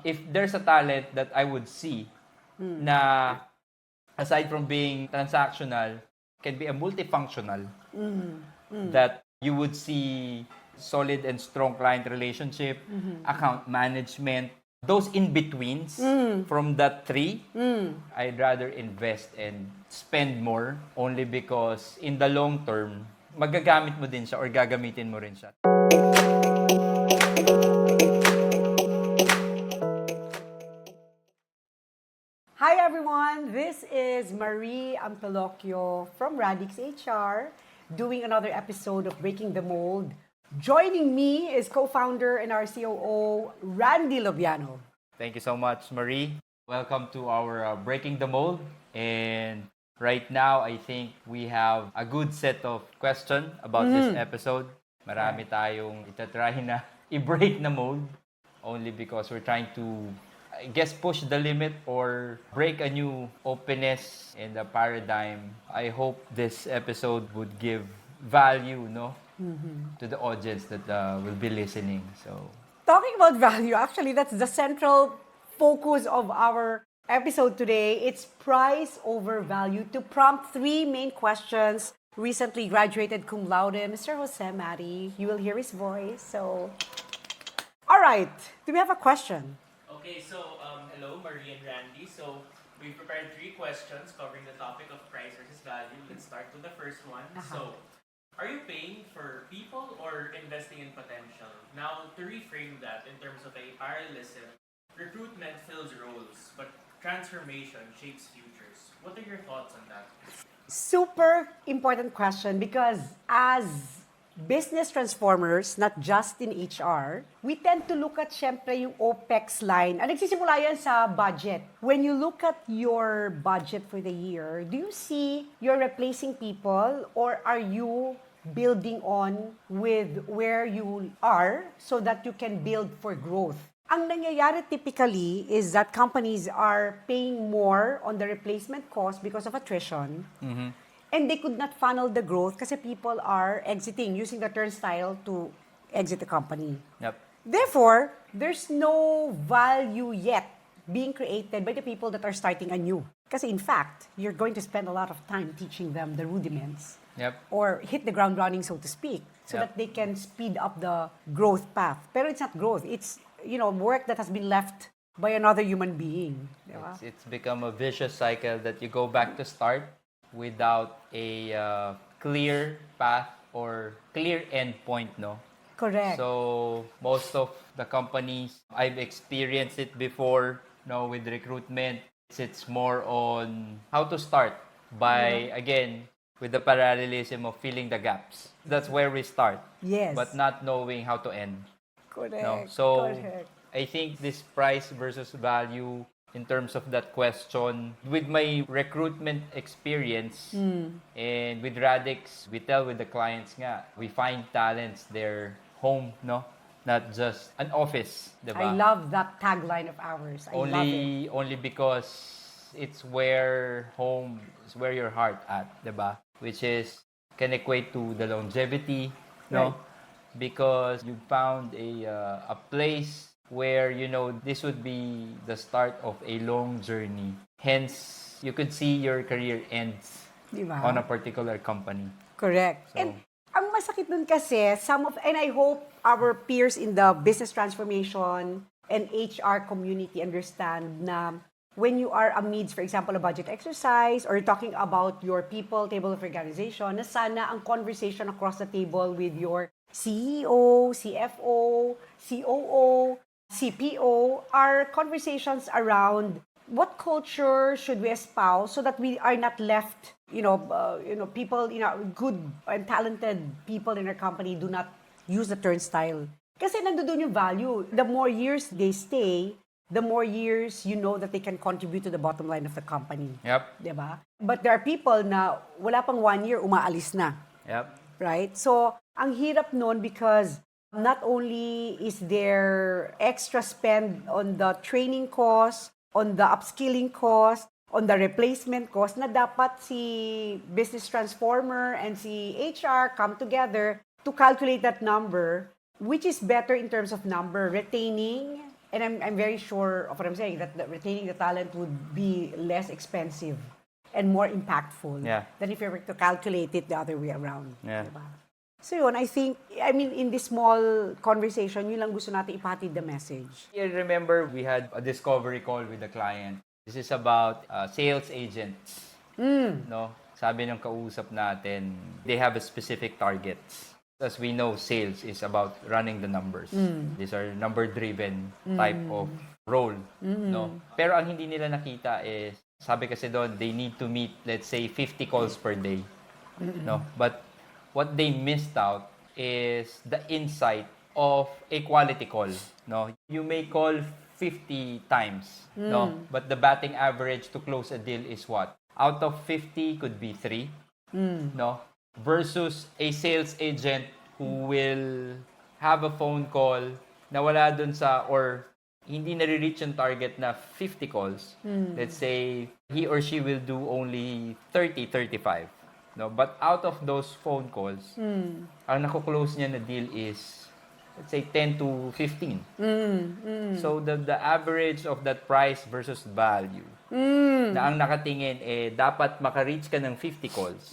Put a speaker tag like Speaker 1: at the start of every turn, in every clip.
Speaker 1: if there's a talent that I would see na aside from being transactional, can be a multifunctional that you would see solid and strong client relationship, account management, those in-betweens from that three, I'd rather invest and spend more only because in the long term, magagamit mo din siya or gagamitin mo rin siya.
Speaker 2: Hi everyone, this is Marie Ampeloquio from Radix HR doing another episode of Breaking the Mould. Joining me is co-founder and our COO, Randy Lobiano.
Speaker 1: Thank you so much, Marie. Welcome to our Breaking the Mold. And right now, I think we have a good set of questions about this episode. Marami tayong itatry na i-break na mold only because we're trying to, I guess, push the limit or break a new openness in the paradigm. I hope this episode would give value, to the audience that will be listening. So,
Speaker 2: Talking about value, actually, that's the central focus of our episode today. It's price over value to prompt three main questions. Recently graduated cum laude, Mr. Jose Mari. You will hear his voice. So, all right. Do we have a question?
Speaker 3: Okay, so hello, Marie and Randy. So we prepared three questions covering the topic of price versus value. Let's start with the first one. So, are you paying for people or investing in potential? Now, to reframe that in terms of a parallelism, recruitment fills roles, but transformation shapes futures. What are your thoughts on that?
Speaker 2: Super important question because as business transformers, not just in HR, we tend to look at syempre yung OPEX line. Nagsisimula yan sa budget. When you look at your budget for the year, do you see you're replacing people or are you building on with where you are so that you can build for growth? Ang nangyayari typically is that companies are paying more on the replacement cost because of attrition. And they could not funnel the growth kasi people are exiting, using the turnstile to exit the company.
Speaker 1: yep.
Speaker 2: Therefore, there's no value yet being created by the people that are starting anew. Kasi in fact, you're going to spend a lot of time teaching them the rudiments.
Speaker 1: Yep.
Speaker 2: Or hit the ground running, so to speak, so
Speaker 1: Yep.
Speaker 2: that they can speed up the growth path. Pero it's not growth. It's, work that has been left by another human being. Diba?
Speaker 1: It's become a vicious cycle that you go back to start without a clear path or clear end point, no?
Speaker 2: Correct.
Speaker 1: So most of the companies, I've experienced it before, with recruitment. It's more on how to start by, again, with the parallelism of filling the gaps. That's where we start.
Speaker 2: Yes.
Speaker 1: But not knowing how to end.
Speaker 2: Correct.
Speaker 1: No? So
Speaker 2: Correct.
Speaker 1: I think this price versus value in terms of that question, with my recruitment experience and with Radix, we tell with the clients nga, we find talents their home, no? Not just an office, diba?
Speaker 2: I love that tagline of ours. I love it.
Speaker 1: Only because it's where home is, where your heart at, diba? Which is can equate to the longevity, no?
Speaker 2: Right.
Speaker 1: Because you found a place where this would be the start of a long journey. Hence, you could see your career ends
Speaker 2: Diba?
Speaker 1: on a particular company.
Speaker 2: Correct.
Speaker 1: So-
Speaker 2: And ang masakit dun kasi, and I hope our peers in the business transformation and HR community understand na when you are amidst, for example, a budget exercise or you're talking about your people, table of organization, na sana ang conversation across the table with your CEO, CFO, COO, CPO are conversations around what culture should we espouse so that we are not left, people, good and talented people in our company do not use the turnstile. Kasi nandoon yung value. The more years they stay, the more years you know that they can contribute to the bottom line of the company.
Speaker 1: Yep.
Speaker 2: Diba? But there are people na wala pang 1 year, umaalis na.
Speaker 1: Yep.
Speaker 2: Right? So, ang hirap nun because not only is there extra spend on the training cost, on the upskilling cost, on the replacement cost, na dapat si business transformer and si HR come together to calculate that number, which is better in terms of number, retaining And I'm very sure of what I'm saying, that retaining the talent would be less expensive and more impactful
Speaker 1: Yeah.
Speaker 2: than if you were to calculate it the other way around.
Speaker 1: Yeah.
Speaker 2: Diba? So yun, I mean, in this small conversation, yun lang gusto natin ipatid the message.
Speaker 1: I remember we had a discovery call with the client. This is about sales agents. No? Sabi ng kausap natin, they have a specific target. As we know, sales is about running the numbers. These are number-driven type of role. No? Pero ang hindi nila nakita is, sabi kasi doon, they need to meet, let's say, 50 calls per day. No? But what they missed out is the insight of a quality call. No? You may call 50 times. No? But the batting average to close a deal is what? Out of 50 could be 3. No? Versus a sales agent who will have a phone call na wala dun sa, or hindi nare-reach yung target na 50 calls. Let's say, he or she will do only 30, 35. No? But out of those phone calls, ang nakuklose niya na deal is, let's say, 10 to 15. So, the average of that price versus value na ang nakatingin, dapat maka-reach ka ng 50 calls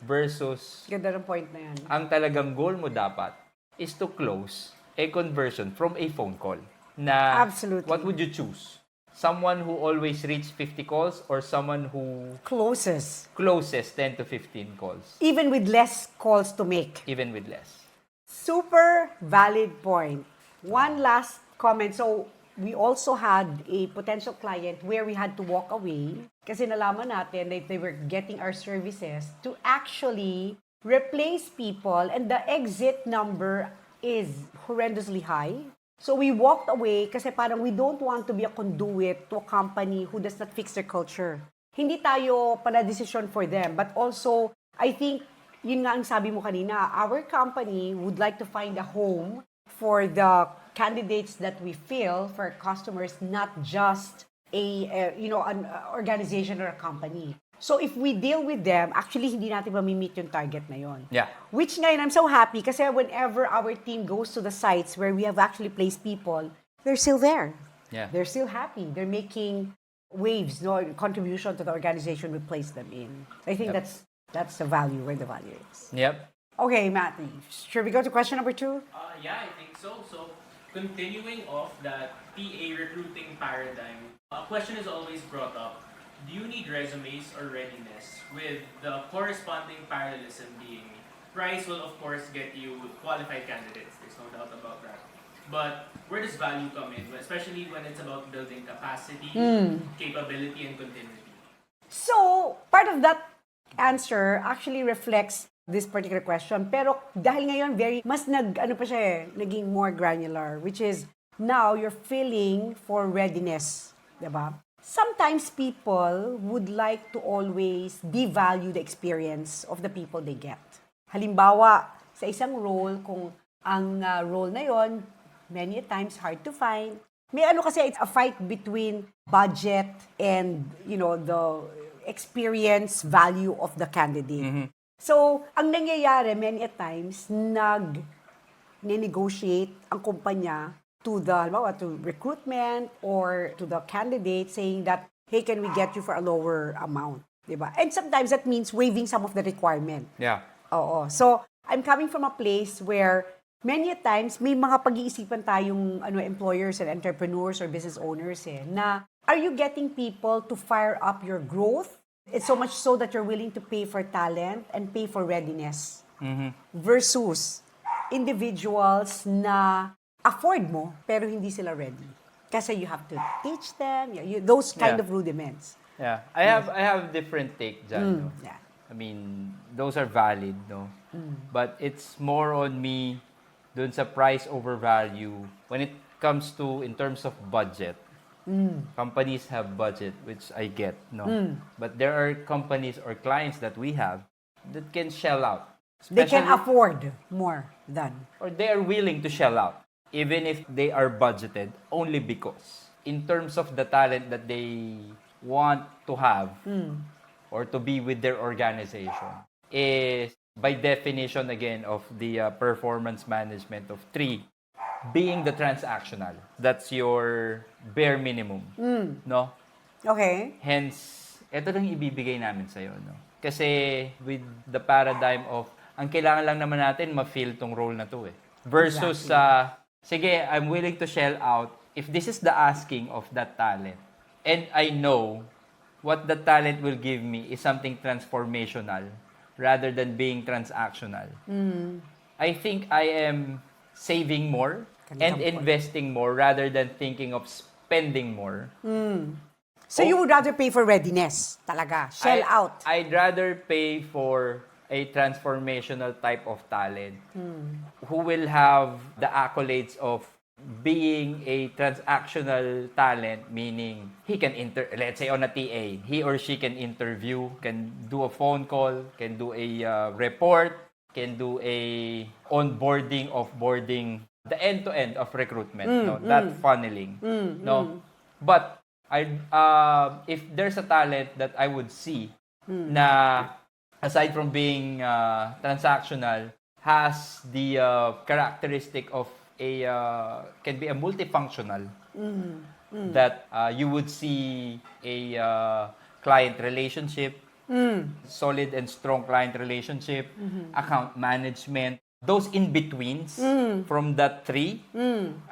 Speaker 1: versus
Speaker 2: Ganda ng point na yan.
Speaker 1: ang talagang goal mo dapat is to close a conversion from a phone call. Na,
Speaker 2: Absolutely.
Speaker 1: what would you choose? Someone who always reaches 50 calls or someone who
Speaker 2: Closes.
Speaker 1: closes 10 to 15 calls,
Speaker 2: Even with less calls to make.
Speaker 1: even with less?
Speaker 2: Super valid point. One last comment. So, we also had a potential client where we had to walk away kasi nalaman natin that they were getting our services to actually replace people, and the exit number is horrendously high. So we walked away kasi parang we don't want to be a conduit to a company who does not fix their culture. Hindi tayo pana-decision for them, but also, I think, yun nga ang sabi mo kanina, our company would like to find a home for the candidates that we fill for customers, not just an organization or a company. So if we deal with them, actually hindi natin mamimit yung target na yon.
Speaker 1: Yeah.
Speaker 2: Which ngayon, I'm so happy kasi whenever our team goes to the sites where we have actually placed people, they're still there.
Speaker 1: Yeah.
Speaker 2: They're still happy. They're making waves, no contribution to the organization we place them in. I think
Speaker 1: Yep.
Speaker 2: that's the value, where the value is.
Speaker 1: Yep.
Speaker 2: Okay, Matthew, should we go to question number 2?
Speaker 3: Yeah, I think so. So, continuing off that TA recruiting paradigm, a question is always brought up. Do you need resumes or readiness? With the corresponding parallelism being, price will of course get you qualified candidates. There's no doubt about that. But where does value come in? Especially when it's about building capacity, capability, and continuity.
Speaker 2: So, part of that answer actually reflects this particular question. Pero dahil ngayon, naging more granular, which is now you're feeling for readiness, diba? Sometimes people would like to always devalue the experience of the people they get. Halimbawa, sa isang role, kung ang role na yon, many times hard to find. May kasi, it's a fight between budget and, the experience value of the candidate. So, ang nangyayari many times, negotiate ang kumpanya to recruitment or to the candidate saying that, hey, can we get you for a lower amount? Diba? And sometimes that means waiving some of the requirement.
Speaker 1: Yeah.
Speaker 2: Oo. So, I'm coming from a place where many times may mga pag-iisipan tayong employers and entrepreneurs or business owners na are you getting people to fire up your growth? It's so much so that you're willing to pay for talent and pay for readiness. Versus individuals na afford mo pero hindi sila ready. Kasi you have to teach them, those kind of rudiments.
Speaker 1: Yeah. I have different take dyan. No?
Speaker 2: Yeah.
Speaker 1: I mean, those are valid, no? But it's more on me dun sa price over value when it comes to in terms of budget. Companies have budget, which I get, no? But there are companies or clients that we have that can shell out.
Speaker 2: They can
Speaker 1: Especially-
Speaker 2: afford more than.
Speaker 1: or they are willing to shell out, even if they are budgeted, only because in terms of the talent that they want to have or to be with their organization is by definition again of the performance management of 3. being the transactional. That's your bare minimum. No?
Speaker 2: Okay.
Speaker 1: Hence, ito lang ibibigay namin sa'yo. No? Kasi with the paradigm of, ang kailangan lang naman natin, ma-fill tong role na to eh. Versus sige, I'm willing to shell out if this is the asking of that talent. And I know what the talent will give me is something transformational rather than being transactional. I think I am saving more and investing more rather than thinking of spending more.
Speaker 2: So you would rather pay for readiness, talaga. Shell out.
Speaker 1: I'd rather pay for a transformational type of talent who will have the accolades of being a transactional talent, meaning he can let's say on a TA, he or she can interview, can do a phone call, can do a report, can do a onboarding, offboarding, the end-to-end of recruitment, that funneling, no. But if there's a talent that I would see na aside from being transactional, has the characteristic of can be a multifunctional, that you would see a client relationship, solid and strong client relationship, account management, those in-betweens from that three,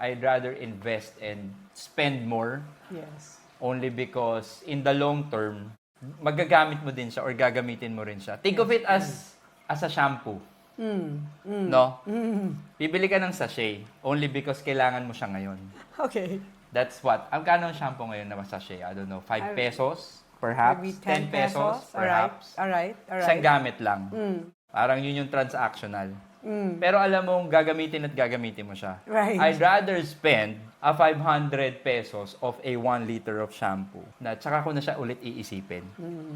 Speaker 1: I'd rather invest and spend more.
Speaker 2: Yes.
Speaker 1: Only because in the long term, magagamit mo din siya or gagamitin mo rin siya. Think of it as a shampoo. No? Bibili ka ng sachet only because kailangan mo siya ngayon.
Speaker 2: Okay.
Speaker 1: That's what. Ang kano ng shampoo ngayon na sachet? I don't know, 5 pesos? Perhaps?
Speaker 2: Maybe
Speaker 1: 10 pesos? Perhaps?
Speaker 2: Alright.
Speaker 1: Isang gamit lang. Parang yun yung transactional. Pero alam mong gagamitin at gagamitin mo siya.
Speaker 2: Right.
Speaker 1: I'd rather spend a 500 pesos of a 1 liter of shampoo na tsaka ko na siya ulit iisipin.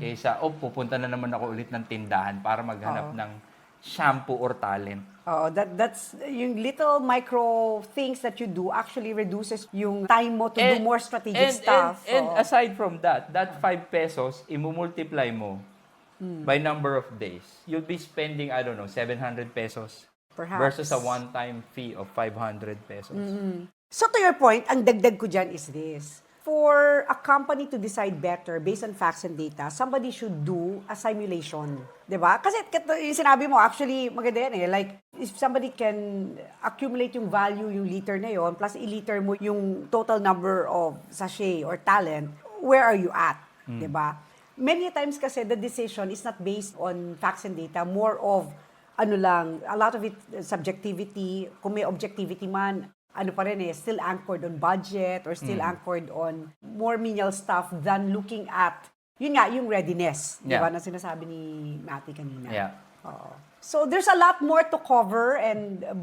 Speaker 1: Kaysa, pupunta na naman ako ulit ng tindahan para maghanap ng shampoo or talent.
Speaker 2: That's yung little micro things that you do actually reduces yung time mo to do more strategic stuff.
Speaker 1: And aside from that 5 pesos, imumultiply mo by number of days. You'll be spending, I don't know, 700 pesos
Speaker 2: Perhaps.
Speaker 1: versus a one-time fee of 500 pesos.
Speaker 2: So to your point, ang dagdag ko dyan is this. For a company to decide better based on facts and data, somebody should do a simulation. Diba? Kasi yung sinabi mo, actually, maganda yan eh. Like, if somebody can accumulate yung value, yung liter na yon, plus i-liter mo yung total number of sachet or talent, where are you at? Diba? Many times kasi the decision is not based on facts and data, more of a lot of it subjectivity, kung may objectivity man, pa rin eh, still anchored on budget or still anchored on more menial stuff than looking at, yun nga, yung readiness, di ba, na sinasabi ni Matty kanina.
Speaker 1: Yeah.
Speaker 2: So there's a lot more to cover,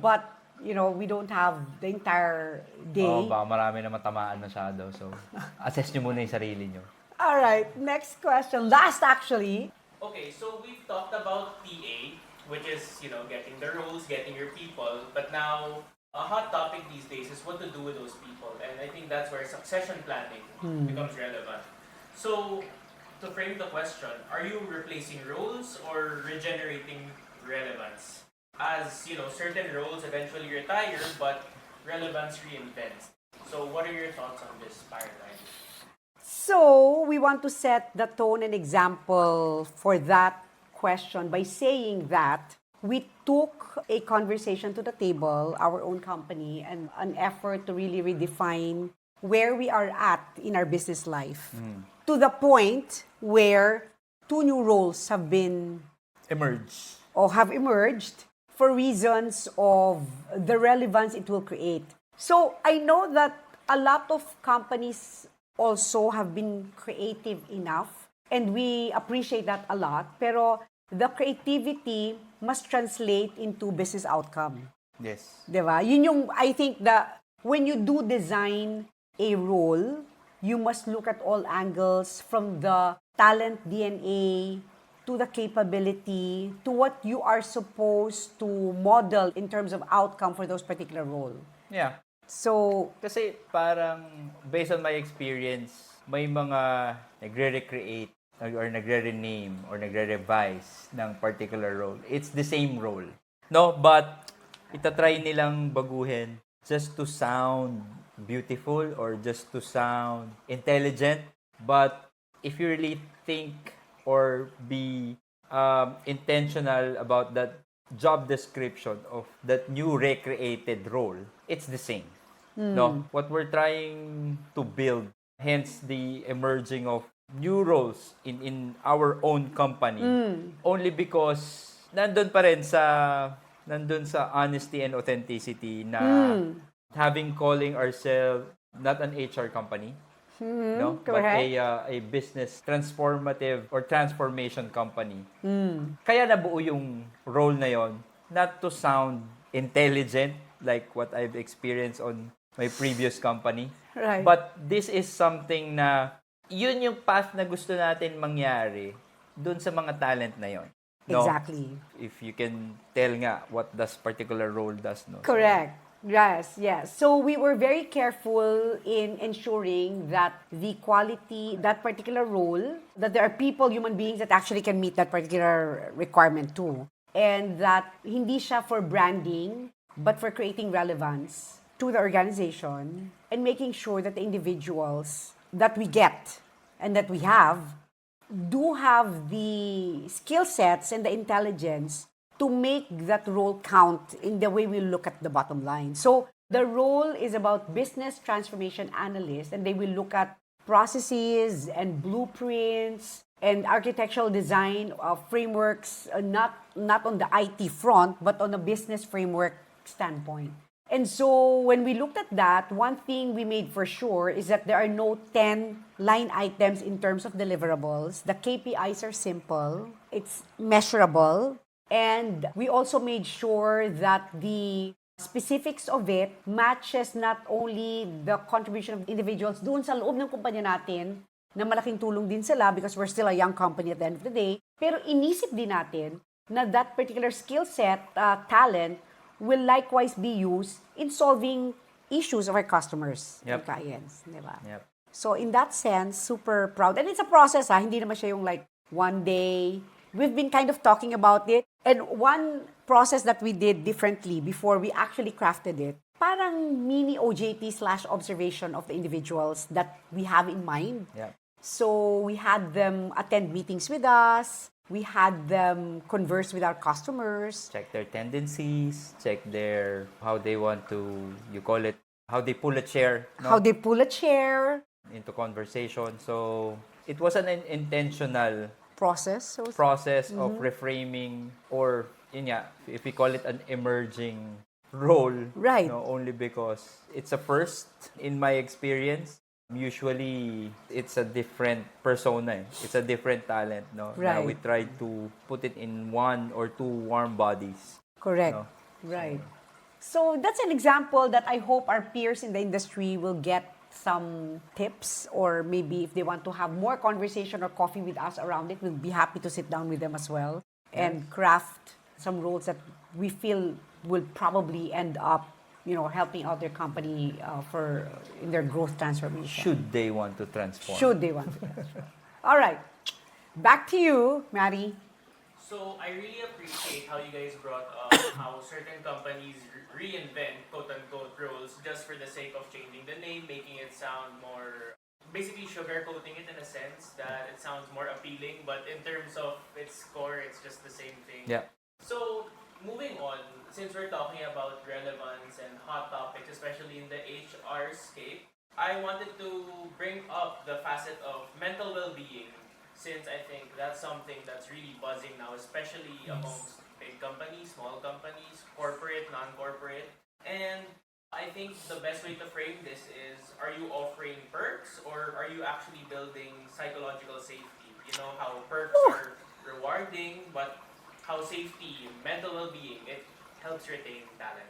Speaker 2: but we don't have the entire day.
Speaker 1: Baka marami na matamaan masyado. So, assess nyo muna yung sarili nyo.
Speaker 2: All right, next question. Last, actually.
Speaker 3: Okay, so we've talked about TA, which is, getting the roles, getting your people. But now, a hot topic these days is what to do with those people. And I think that's where succession planning becomes relevant. So, to frame the question, are you replacing roles or regenerating relevance? As, certain roles eventually retire, but relevance reinvents. So, what are your thoughts on this paradigm?
Speaker 2: So, we want to set the tone and example for that question by saying that we took a conversation to the table, our own company, and an effort to really redefine where we are at in our business life. To the point where 2 new roles have emerged for reasons of the relevance it will create. So I know that a lot of companies also have been creative enough, and we appreciate that a lot, pero the creativity must translate into business outcome.
Speaker 1: Yes.
Speaker 2: Diba? Yun yung, I think, when you do design a role, you must look at all angles, from the talent DNA to the capability to what you are supposed to model in terms of outcome for those particular role.
Speaker 1: Yeah.
Speaker 2: So,
Speaker 1: Kasi parang, based on my experience, may mga nagre-recreate or nagre-rename or nagre-revise ng particular role. It's the same role. No, but itatry nilang baguhin. just to sound beautiful or just to sound intelligent. But if you really think or be intentional about that job description of that new recreated role, it's the same. No, what we're trying to build, hence the emerging of new roles in our own company, only because nandun sa honesty and authenticity na calling ourselves not an HR company, no, but
Speaker 2: correct.
Speaker 1: a business transformative or transformation company. Kaya nabuo yung role na yon, not to sound intelligent like what I've experienced on my previous company.
Speaker 2: Right.
Speaker 1: But this is something na yun yung path na gusto natin mangyari dun sa mga talent na yon. No?
Speaker 2: Exactly.
Speaker 1: If you can tell nga what this particular role does. No?
Speaker 2: Correct. Yes, yes. So we were very careful in ensuring that the quality, that particular role, that there are people, human beings that actually can meet that particular requirement too. And that hindi siya for branding, but for creating relevance to the organization and making sure that the individuals that we get and that we have do have the skill sets and the intelligence to make that role count in the way we look at the bottom line. So the role is about business transformation analyst, and they will look at processes and blueprints and architectural design of frameworks, not on the IT front, but on a business framework standpoint. And so when we looked at that, one thing we made for sure is that there are no 10 line items in terms of deliverables. The KPIs are simple, it's measurable, and we also made sure that the specifics of it matches not only the contribution of individuals doon sa loob ng kumpanya natin, na malaking tulong din sila because we're still a young company at the end of the day, pero inisip din natin na that particular skill set, talent, will likewise be used in solving issues of our customers and clients. Diba?
Speaker 1: Yep.
Speaker 2: So in that sense, super proud. And it's a process, hindi naman siya yung like one day. We've been kind of talking about it. And one process that we did differently before we actually crafted it, parang mini OJT/observation of the individuals that we have in mind.
Speaker 1: Yep.
Speaker 2: So we had them attend meetings with us. We had them converse with our customers.
Speaker 1: Check their tendencies, check how they want to, you call it, how they pull a chair. No?
Speaker 2: How they pull a chair.
Speaker 1: Into conversation. So, it was an intentional
Speaker 2: Process.
Speaker 1: of reframing, or, yun nga, if we call it an emerging role.
Speaker 2: Right.
Speaker 1: No, only because it's a first in my experience. Usually, it's a different persona. It's a different talent. No?
Speaker 2: Right.
Speaker 1: Now, we try to put it in one or two warm bodies.
Speaker 2: Correct.
Speaker 1: No?
Speaker 2: Right. So that's an example that I hope our peers in the industry will get some tips, or maybe if they want to have more conversation or coffee with us around it, we'll be happy to sit down with them as well and craft some roles that we feel will probably end up helping out their company in their growth transformation.
Speaker 1: Should they want to transform?
Speaker 2: Should they want to transform. All right. Back to you, Maddie.
Speaker 3: So I really appreciate how you guys brought up how certain companies reinvent quote-unquote roles just for the sake of changing the name, making it sound more, basically sugarcoating it in a sense that it sounds more appealing, but in terms of its core, it's just the same thing.
Speaker 1: Yeah.
Speaker 3: So moving on, since we're talking about relevance and hot topics, especially in the HR scape, I wanted to bring up the facet of mental well-being, since I think that's something that's really buzzing now, especially amongst big companies, small companies, corporate, non-corporate. And I think the best way to frame this is, are you offering perks or are you actually building psychological safety? You know how perks are rewarding, but how safety, mental well-being, it helps retain talent.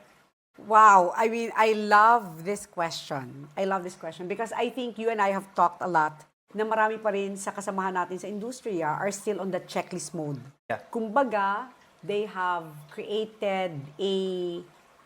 Speaker 2: Wow. I mean, I love this question. Because I think you and I have talked a lot na marami pa rin sa kasamahan natin sa industriya are still on the checklist mode.
Speaker 1: Yeah.
Speaker 2: Kumbaga, they have created a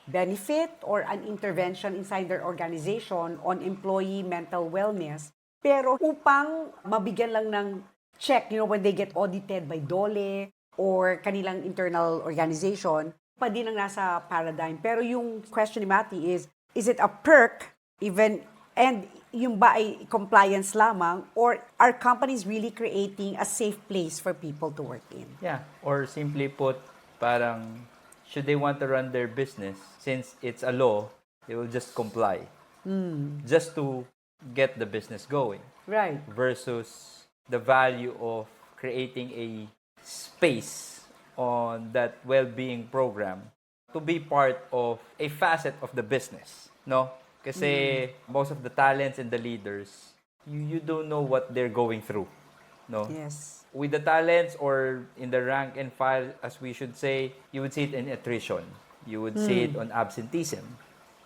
Speaker 2: benefit or an intervention inside their organization on employee mental wellness. Pero upang mabigyan lang ng check, when they get audited by DOLE or kanilang internal organization, pa din ang nasa paradigm. Pero yung question ni Matty is, is it a perk even, and yung ba ay compliance lamang, or are companies really creating a safe place for people to work in?
Speaker 1: Yeah. Or simply put, parang should they want to run their business, since it's a law, they will just comply. Just to get the business going.
Speaker 2: Right.
Speaker 1: Versus the value of creating a space on that well-being program to be part of a facet of the business, no? Kasi most of the talents and the leaders, you don't know what they're going through, no?
Speaker 2: Yes.
Speaker 1: With the talents, or in the rank and file, as we should say, you would see it in attrition. You would see it on absenteeism,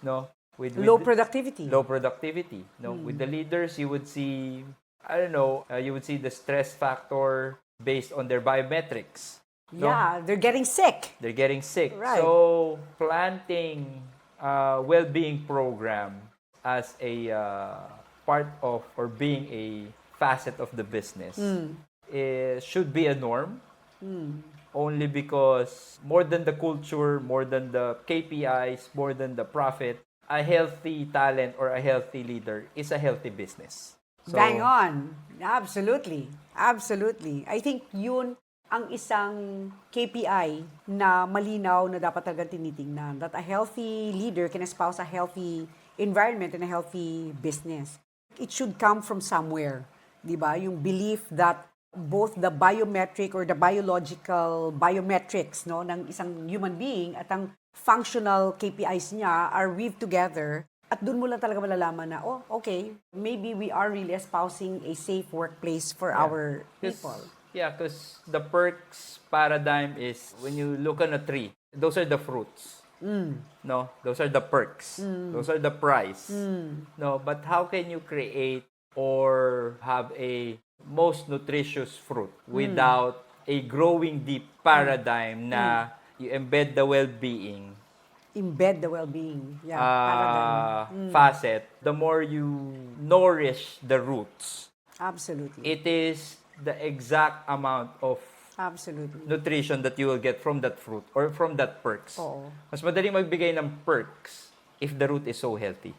Speaker 1: no? With
Speaker 2: Low productivity.
Speaker 1: Low productivity. No, with the leaders, you would see, I don't know, you would see the stress factor based on their biometrics. No?
Speaker 2: Yeah, they're getting sick.
Speaker 1: They're getting sick.
Speaker 2: Right.
Speaker 1: So, planting a well-being program as a part of, or being a facet of the business should be a norm. Only because more than the culture, more than the KPIs, more than the profit, a healthy talent or a healthy leader is a healthy business. So,
Speaker 2: Bang on. Absolutely. Absolutely. I think yun ang isang KPI na malinaw na dapat talagang tinitingnan. That a healthy leader can espouse a healthy environment and a healthy business. It should come from somewhere. Diba? Yung belief that both the biometric or the biological biometrics, no, ng isang human being at ang functional KPIs niya are weaved together, at dun mo lang talaga malalaman na, oh, okay, maybe we are really espousing a safe workplace for our people.
Speaker 1: Yeah, because the perks paradigm is when you look on a tree, those are the fruits. No, those are the perks. Those are the price. No, but how can you create or have a most nutritious fruit without a growing deep paradigm na you embed the well-being?
Speaker 2: Embed the well-being. Yeah, paradigm.
Speaker 1: Facet, the more you nourish the roots,
Speaker 2: Absolutely.
Speaker 1: it is the exact amount of
Speaker 2: Absolutely.
Speaker 1: nutrition that you will get from that fruit or from that perks.
Speaker 2: Oo.
Speaker 1: Mas madaling magbigay ng perks if the root is so healthy.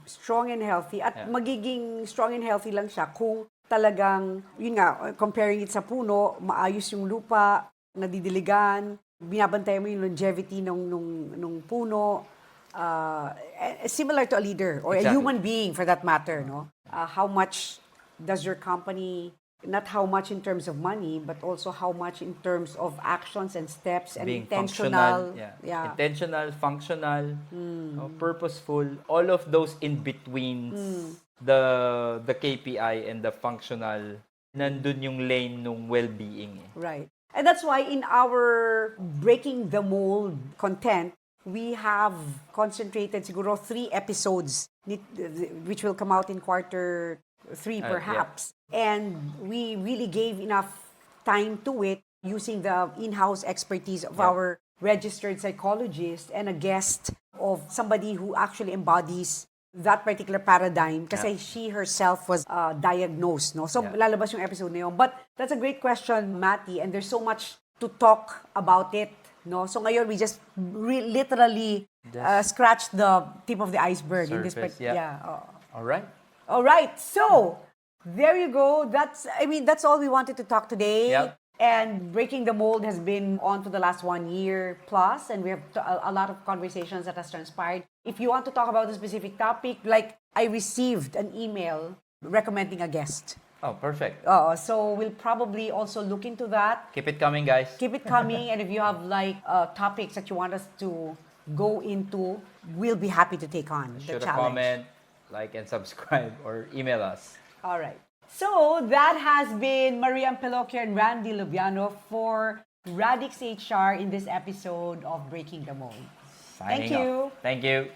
Speaker 2: Strong and healthy. At
Speaker 1: Yeah.
Speaker 2: magiging strong and healthy lang siya kung talagang, yun nga, comparing it sa puno, maayos yung lupa, nadidiligan, binabantay mo yung longevity nung puno. Similar to a leader or a
Speaker 1: Exactly.
Speaker 2: human being for that matter, no? How much does your company, not how much in terms of money, but also how much in terms of actions and steps and
Speaker 1: Being
Speaker 2: intentional.
Speaker 1: functional,
Speaker 2: Yeah.
Speaker 1: intentional, functional, purposeful, all of those in between the KPI and the functional, nandun yung lane ng well-being.
Speaker 2: Right. And that's why in our Breaking the Mold content, we have concentrated siguro 3 episodes which will come out in quarter 3 perhaps. And we really gave enough time to it using the in-house expertise of our registered psychologist and a guest of somebody who actually embodies that particular paradigm kasi she herself was diagnosed, no? So, lalabas yung episode na yun. But that's a great question, Matty, and there's so much to talk about it, no? So, ngayon, we just literally scratched the tip of the iceberg. In this
Speaker 1: Surface, All right.
Speaker 2: All right. So, there you go. That's all we wanted to talk today.
Speaker 1: Yep.
Speaker 2: And Breaking the Mold has been on for the last 1 year plus, and we have a lot of conversations that has transpired. If you want to talk about a specific topic, like I received an email recommending a guest.
Speaker 1: Oh, perfect.
Speaker 2: So we'll probably also look into that.
Speaker 1: Keep it coming, guys.
Speaker 2: Keep it coming, and if you have like topics that you want us to go into, we'll be happy to take on the
Speaker 1: Shoot a
Speaker 2: challenge.
Speaker 1: comment, like and subscribe, or email us.
Speaker 2: All right. So that has been Maria Ampeloquio and Randy Lobiano for Radix HR in this episode of Breaking the Mold.
Speaker 1: Signing
Speaker 2: Thank you.
Speaker 1: off. Thank you.